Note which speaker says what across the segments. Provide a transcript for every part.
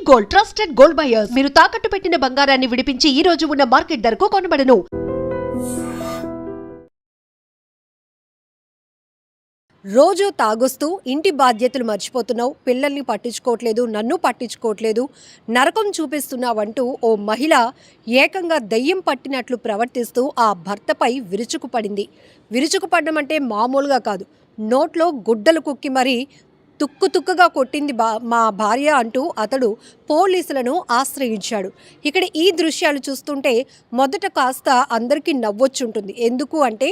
Speaker 1: Gold trusted gold buyers మీరు తాకట్టు పెట్టిన బంగారాన్ని విడిపించి ఈ రోజు ఉన్న మార్కెట్ ధరకు కొనబడను.
Speaker 2: రోజు తాగొస్తూ ఇంటి బాధ్యతలు మర్చిపోతున్నావు, పిల్లల్ని పట్టించుకోవట్లేదు, నన్ను పట్టించుకోవట్లేదు, నరకం చూపిస్తున్నావంటూ ఓ మహిళ ఏకంగా దయ్యం పట్టినట్లు ప్రవర్తిస్తూ ఆ భర్తపై విరుచుకుపడింది. విరుచుకుపడడం అంటే మామూలుగా కాదు, నోట్లో గుడ్డలు కుక్కి మరీ తుక్కుగా కొట్టింది మా భార్య అంటూ అతడు పోలీసులను ఆశ్రయించాడు. ఇక్కడ ఈ దృశ్యాలు చూస్తుంటే మొదట కాస్త అందరికీ నవ్వొచ్చుంటుంది. ఎందుకు అంటే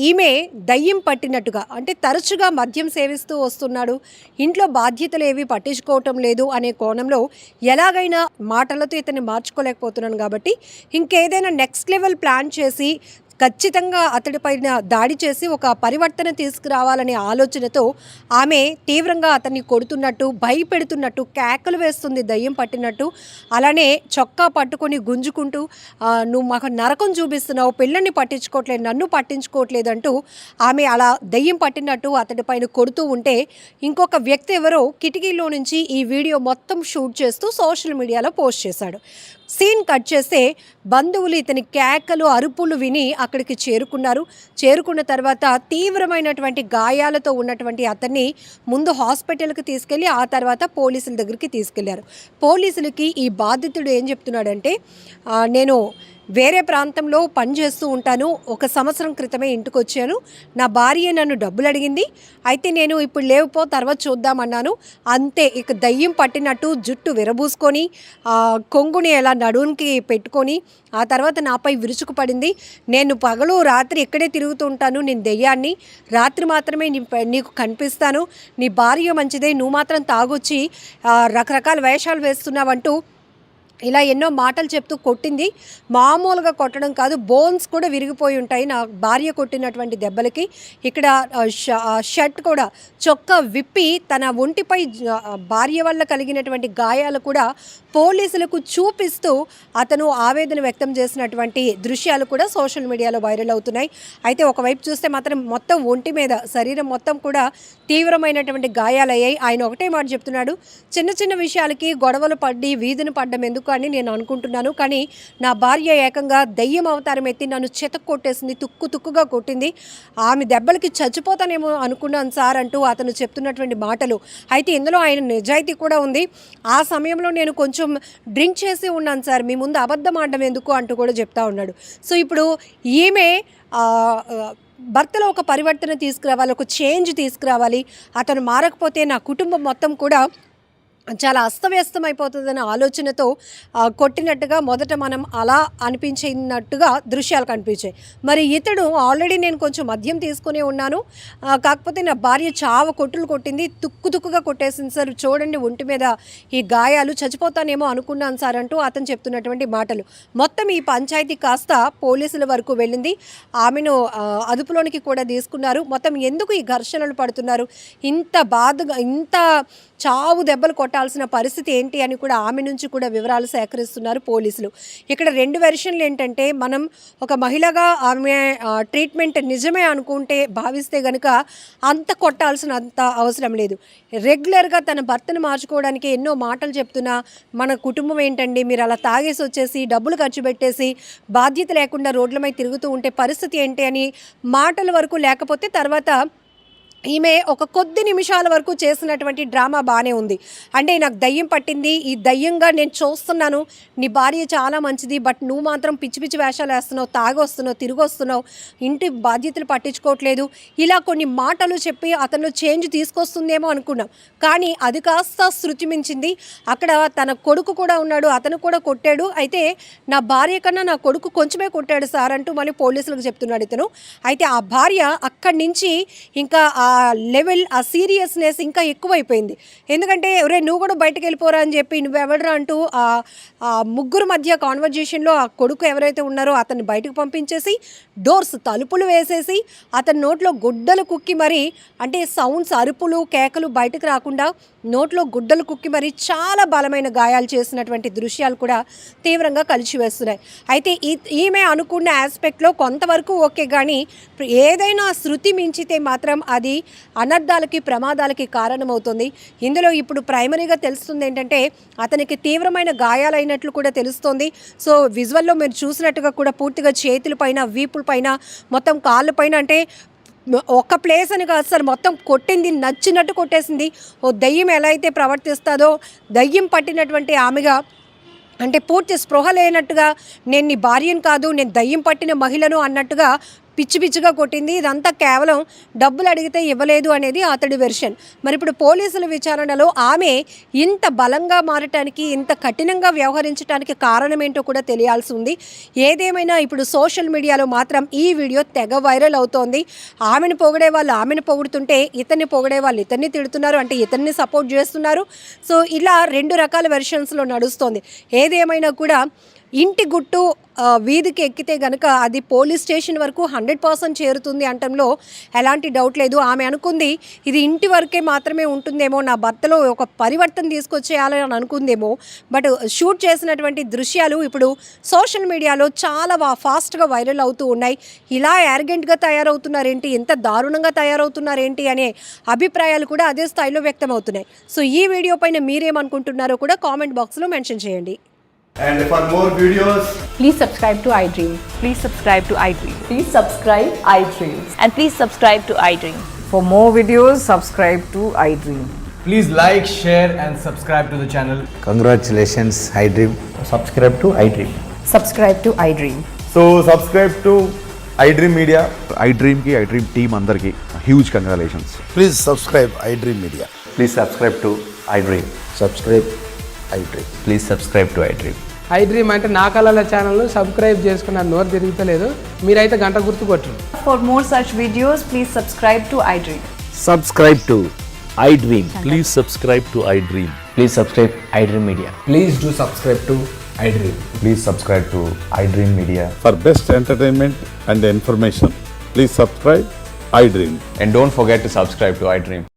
Speaker 2: ఈమె దయ్యం పట్టినట్టుగా, అంటే తరచుగా మద్యం సేవిస్తూ వస్తున్నాడు, ఇంట్లో బాధ్యతలు ఏవి పట్టించుకోవటం లేదు అనే కోణంలో ఎలాగైనా మాటలతో ఇతన్ని మార్చుకోలేకపోతున్నాను కాబట్టి ఇంకేదైనా నెక్స్ట్ లెవెల్ ప్లాన్ చేసి ఖచ్చితంగా అతడిపైన దాడి చేసి ఒక పరివర్తన తీసుకురావాలనే ఆలోచనతో ఆమె తీవ్రంగా అతన్ని కొడుతున్నట్టు, భయపెడుతున్నట్టు, కేకలు వేస్తుంది దయ్యం పట్టినట్టు. అలానే చొక్కా పట్టుకొని గుంజుకుంటూ నువ్వు మాకు నరకం చూపిస్తున్నావు, పిల్లల్ని పట్టించుకోవట్లేదు, నన్ను పట్టించుకోవట్లేదు అంటూ ఆమె అలా దయ్యం పట్టినట్టు అతడిపైన కొడుతూ ఉంటే ఇంకొక వ్యక్తి ఎవరో కిటికీలో నుంచి ఈ వీడియో మొత్తం షూట్ చేస్తూ సోషల్ మీడియాలో పోస్ట్ చేశాడు. సీన్ కట్ చేస్తే బంధువులు ఇతని కేకలు, అరుపులు విని అక్కడికి చేరుకున్నారు. చేరుకున్న తర్వాత తీవ్రమైనటువంటి గాయాలతో ఉన్నటువంటి అతన్ని ముందు హాస్పిటల్కి తీసుకెళ్ళి ఆ తర్వాత పోలీసుల దగ్గరికి తీసుకెళ్లారు. పోలీసులకి ఈ బాధితుడు ఏం చెప్తున్నాడంటే, నేను వేరే ప్రాంతంలో పనిచేస్తూ ఉంటాను, 1 సంవత్సరం క్రితమే ఇంటికి వచ్చాను, నా భార్య నన్ను డబ్బులు అడిగింది, అయితే నేను ఇప్పుడు లేవుపో తర్వాత చూద్దామన్నాను, అంతే ఇక దయ్యం పట్టినట్టు జుట్టు విరబూసుకొని కొంగుని ఎలా నడునికి పెట్టుకొని ఆ తర్వాత నాపై విరుచుకుపడింది. నేను పగలు రాత్రి ఇక్కడే తిరుగుతూ ఉంటాను, నేను దెయ్యాన్ని, రాత్రి మాత్రమే నీకు కనిపిస్తాను, నీ భార్య మంచిదే, నువ్వు మాత్రం తాగొచ్చి రకరకాల వేషాలు వేస్తున్నావంటూ ఇలా ఎన్నో మాటలు చెప్తూ కొట్టింది. మామూలుగా కొట్టడం కాదు, బోన్స్ కూడా విరిగిపోయి ఉంటాయి నా భార్య కొట్టినటువంటి దెబ్బలకి. ఇక్కడ షర్ట్ కూడా చొక్కా విప్పి తన ఒంటిపై భార్య వల్ల కలిగినటువంటి గాయాలు కూడా పోలీసులకు చూపిస్తూ అతను ఆవేదన వ్యక్తం చేసినటువంటి దృశ్యాలు కూడా సోషల్ మీడియాలో వైరల్ అవుతున్నాయి. అయితే ఒకవైపు చూస్తే మాత్రం మొత్తం ఒంటి మీద, శరీరం మొత్తం కూడా తీవ్రమైనటువంటి గాయాలయ్యాయి. ఆయన ఒకటే మాట చెప్తున్నాడు, చిన్న చిన్న విషయాలకి గొడవలు పడి వీధిని పడ్డం ఎందుకు అని నేను అనుకుంటున్నాను, కానీ నా భార్య ఏకంగా దయ్యం అవతారం ఎత్తి నన్ను కొట్టేసింది, తుక్కుగా కొట్టింది, ఆమె దెబ్బలకి చచ్చిపోతానేమో అనుకున్నాను సార్ అంటూ అతను చెప్తున్నటువంటి మాటలు. అయితే ఇందులో ఆయన నిజాయితీ కూడా ఉంది. ఆ సమయంలో నేను కొంచెం డ్రింక్ చేసి ఉన్నాను సార్, మీ ముందు అబద్ధం ఆడడం ఎందుకు అంటూ కూడా చెప్తా ఉన్నాడు. సో ఇప్పుడు ఈమె భర్తలో ఒక పరివర్తన తీసుకురావాలి, ఒక చేంజ్ తీసుకురావాలి, అతను మారకపోతే నా కుటుంబం మొత్తం కూడా చాలా అస్తవ్యస్తం అయిపోతుందనే ఆలోచనతో కొట్టినట్టుగా మొదట మనం అలా అనిపించినట్టుగా దృశ్యాలు కనిపించాయి. మరి ఇతడు ఆల్రెడీ నేను కొంచెం మద్యం తీసుకునే ఉన్నాను, కాకపోతే నా భార్య చావ కొట్టులు కొట్టింది, తుక్కుగా కొట్టేసింది సార్, చూడండి ఒంటి మీద ఈ గాయాలు, చచ్చిపోతానేమో అనుకున్నాను సార్ అంటూ అతను చెప్తున్నటువంటి మాటలు. మొత్తం ఈ పంచాయతీ కాస్త పోలీసుల వరకు వెళ్ళింది. ఆమెను అదుపులోనికి కూడా తీసుకున్నారు. మొత్తం ఎందుకు ఈ ఘర్షణలు పడుతున్నారు, ఇంత బాధగా, ఇంత చావు దెబ్బలు కొట్టాల్సిన పరిస్థితి ఏంటి అని కూడా ఆమె నుంచి కూడా వివరాలు సేకరిస్తున్నారు పోలీసులు. ఇక్కడ 2 వెర్షన్లు ఏంటంటే, మనం ఒక మహిళగా ఆమె ట్రీట్మెంట్ నిజమే అనుకుంటే భావిస్తే కనుక అంత కొట్టాల్సినంత అవసరం లేదు. రెగ్యులర్గా తన భర్తను మార్చుకోవడానికి ఎన్నో మాటలు చెప్తున్నా, మన కుటుంబం ఏంటండి, మీరు అలా తాగేసి వచ్చేసి డబ్బులు ఖర్చు పెట్టేసి బాధ్యత లేకుండా రోడ్లపై తిరుగుతూ ఉంటే పరిస్థితి ఏంటి అని మాటల వరకు లేకపోతే తర్వాత ఈమె ఒక కొద్ది నిమిషాల వరకు చేసినటువంటి డ్రామా బాగానే ఉంది. అంటే నాకు దయ్యం పట్టింది, ఈ దయ్యంగా నేను చూస్తున్నాను, నీ భార్య చాలా మంచిది, బట్ నువ్వు మాత్రం పిచ్చి వేషాలు వేస్తున్నావు, తాగొస్తున్నావు, తిరిగి వస్తున్నావు, ఇంటి బాధ్యతలు పట్టించుకోవట్లేదు, ఇలా కొన్ని మాటలు చెప్పి అతను చేంజ్ తీసుకొస్తుందేమో అనుకున్నాం. కానీ అది కాస్త శృతి మించింది. అక్కడ తన కొడుకు కూడా ఉన్నాడు, అతను కూడా కొట్టాడు. అయితే నా భార్య కన్నా నా కొడుకు కొంచెమే కొట్టాడు సార్ అంటూ మళ్ళీ పోలీసులకు చెప్తున్నాడు ఇతను. అయితే ఆ భార్య అక్కడి నుంచి ఇంకా లెవెల్, ఆ సీరియస్నెస్ ఇంకా ఎక్కువైపోయింది. ఎందుకంటే ఎవరే నువ్వు కూడా బయటకు వెళ్ళిపోరా అని చెప్పి, నువ్వెవడరా అంటూ ఆ ముగ్గురు మధ్య కాన్వర్జేషన్లో ఆ కొడుకు ఎవరైతే ఉన్నారో అతన్ని బయటకు పంపించేసి డోర్స్, తలుపులు వేసేసి అతని నోట్లో గుడ్డలు కుక్కి మరి, అంటే సౌండ్స్, అరుపులు, కేకలు బయటకు రాకుండా నోట్లో గుడ్డలు కుక్కి మరి చాలా బలమైన గాయాలు చేసినటువంటి దృశ్యాలు కూడా తీవ్రంగా కలిచివేస్తున్నాయి. అయితే ఈమె అనుకున్న ఆస్పెక్ట్లో కొంతవరకు ఓకే, కానీ ఏదైనా శృతి మించితే మాత్రం అది అనర్థాలకి ప్రమాదాలకి కారణమవుతుంది. ఇందులో ఇప్పుడు ప్రైమరీగా తెలుస్తుంది ఏంటంటే అతనికి తీవ్రమైన గాయాలైనట్లు కూడా తెలుస్తోంది. సో విజువల్లో మీరు చూసినట్టుగా కూడా పూర్తిగా చేతులపైన, వీపులపైన, మొత్తం కాళ్ళపైన, అంటే ఒక్క ప్లేస్ అని కాదు సార్, మొత్తం కొట్టింది, నచ్చినట్టు కొట్టేసింది. ఓ దయ్యం ఎలా అయితే ప్రవర్తిస్తుందో దయ్యం పట్టినటువంటి ఆమెగా, అంటే పూర్తి స్పృహ లేనట్టుగా, నేను నీ భార్యను కాదు, నేను దయ్యం పట్టిన మహిళను అన్నట్టుగా పిచ్చి పిచ్చిగా కొట్టింది. ఇదంతా కేవలం డబ్బులు అడిగితే ఇవ్వలేదు అనేది అతడి వెర్షన్. మరి ఇప్పుడు పోలీసుల విచారణలో ఆమె ఇంత బలంగా మారటానికి, ఇంత కఠినంగా వ్యవహరించడానికి కారణం ఏంటో కూడా తెలియాల్సి ఉంది. ఏదేమైనా ఇప్పుడు సోషల్ మీడియాలో మాత్రం ఈ వీడియో తెగ వైరల్ అవుతోంది. ఆమెను పొగిడే వాళ్ళు ఆమెను పొగుడుతుంటే, ఇతన్ని పొగిడే వాళ్ళు ఇతన్ని తిడుతున్నారు, అంటే ఇతన్ని సపోర్ట్ చేస్తున్నారు. సో ఇలా రెండు రకాల వెర్షన్స్లో నడుస్తోంది. ఏదేమైనా కూడా ఇంటి గుట్టు వీధికి ఎక్కితే గనక అది పోలీస్ స్టేషన్ వరకు 100% చేరుతుంది అనటంలో ఎలాంటి డౌట్ లేదు. ఆమె అనుకుంది ఇది ఇంటి వరకే మాత్రమే ఉంటుందేమో, నా భర్తలో ఒక పరివర్తన తీసుకొచ్చేయాలని అనుకుందేమో. బట్ షూట్ చేసినటువంటి దృశ్యాలు ఇప్పుడు సోషల్ మీడియాలో చాలా ఫాస్ట్గా వైరల్ అవుతూ ఉన్నాయి. ఇలా యారగెంట్గా తయారవుతున్నారేంటి, ఎంత దారుణంగా తయారవుతున్నారేంటి అనే అభిప్రాయాలు కూడా అదే స్థాయిలో వ్యక్తమవుతున్నాయి. సో ఈ వీడియో పైన మీరేమనుకుంటున్నారో కూడా కామెంట్ బాక్స్లో మెన్షన్ చేయండి.
Speaker 3: And for more videos,
Speaker 4: Please subscribe to iDream.
Speaker 5: Please subscribe to iDream.
Speaker 4: Please subscribe iDream.
Speaker 5: And please subscribe to iDream.
Speaker 4: For more videos, subscribe to iDream.
Speaker 6: Please like, share and subscribe to the channel.
Speaker 7: Congratulations, iDream.
Speaker 8: Subscribe to iDream.
Speaker 4: Subscribe to iDream.
Speaker 3: so subscribe to iDream Media.
Speaker 9: iDream की iDream team अंदर की huge congratulations.
Speaker 7: Please subscribe iDream Media.
Speaker 8: Please subscribe to iDream.
Speaker 7: Subscribe iDream.
Speaker 8: Please subscribe to iDream.
Speaker 10: iDream అంటే నా కళల channel subscribe చేసుకున్న నోరు తిరుగుతలేదు, మీరైతే గంట గుర్తు కొట్టరు.
Speaker 5: For more such videos, please subscribe to iDream.
Speaker 8: Subscribe to iDream.
Speaker 11: Please subscribe to iDream.
Speaker 8: Please subscribe iDream Media.
Speaker 6: Please do subscribe to iDream.
Speaker 8: Please subscribe to iDream Media.
Speaker 9: For best entertainment and information, please subscribe iDream.
Speaker 8: And don't forget to subscribe to iDream.